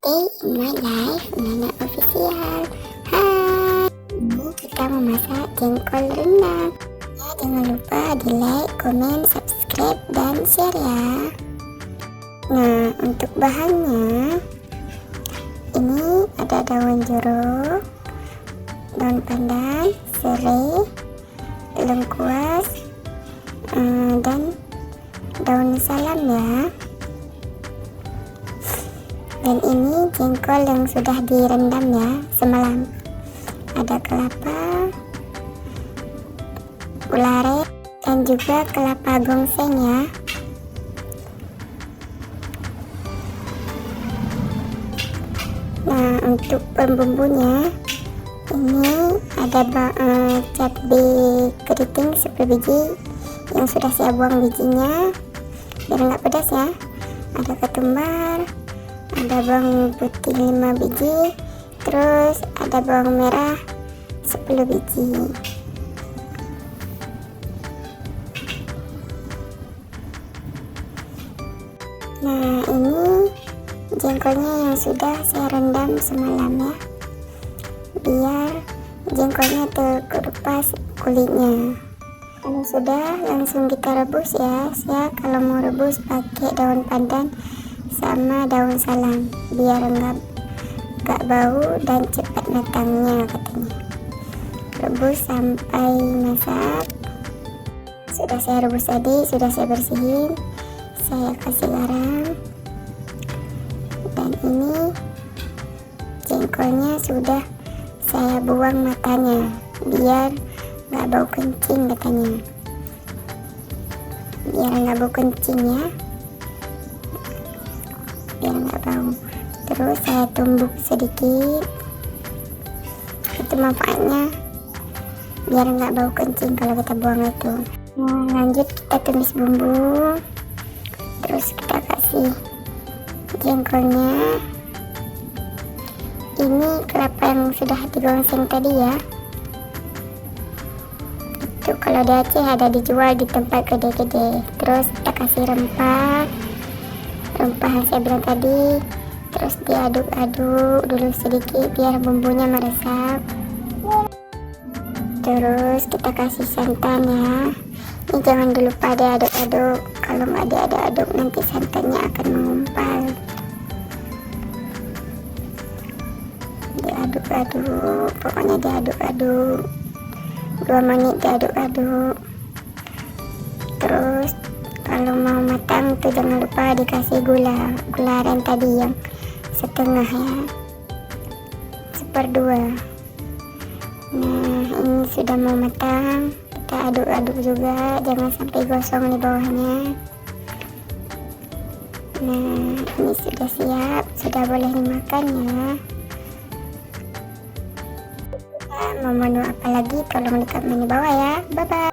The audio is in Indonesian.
Stay in my life, Nana Official. Hai, ini kita memasak jengkol rendang. Ya, jangan lupa di like, komen, subscribe, dan share ya. Nah, untuk bahannya ini ada daun jeruk, daun pandan, serai, lengkuas, dan daun salam ya. Dan ini jengkol yang sudah direndam ya semalam. Ada kelapa, gula aren, dan juga kelapa gongseng ya. Nah, untuk pembumbunya ini ada cabai keriting 10 biji yang sudah saya buang bijinya biar nggak pedas ya. Ada ketumbar, ada bawang putih 5 biji, terus ada bawang merah 10 biji. Nah, ini jengkolnya yang sudah saya rendam semalam ya, biar jengkolnya terkelupas kulitnya. Kalau sudah, langsung kita rebus ya. Saya kalau mau rebus pakai daun pandan sama daun salam biar enggak bau dan cepat matangnya katanya. Rebus sampai masak. Sudah saya rebus tadi, sudah saya bersihin, saya kasih garam. Dan ini jengkolnya sudah saya buang matanya biar nggak bau kencing katanya, biar nggak bau kencing ya, biar nggak bau. Terus saya tumbuk sedikit, itu manfaatnya biar nggak bau kencing kalau kita buang itu. Nah, lanjut kita tumis bumbu, terus kita kasih jengkolnya. Ini kelapa yang sudah digongseng tadi ya, itu kalau di Aceh ada dijual di tempat gede-gede. Terus kita kasih rempah yang saya bilang tadi, terus diaduk-aduk dulu sedikit biar bumbunya meresap. Terus kita kasih santan ya. Ini jangan lupa diaduk-aduk, kalau nggak diaduk-aduk nanti santannya akan mengumpal. Diaduk-aduk, pokoknya diaduk-aduk 2 menit, diaduk-aduk. Terus kalau mau matang tuh jangan lupa dikasih gula aren tadi yang setengah ya, 1/2. Nah, ini sudah mau matang, kita aduk-aduk juga, jangan sampai gosong di bawahnya. Nah, ini sudah siap, sudah boleh dimakan ya. Mau menu apa lagi tolong di komen di bawah ya. Bye bye.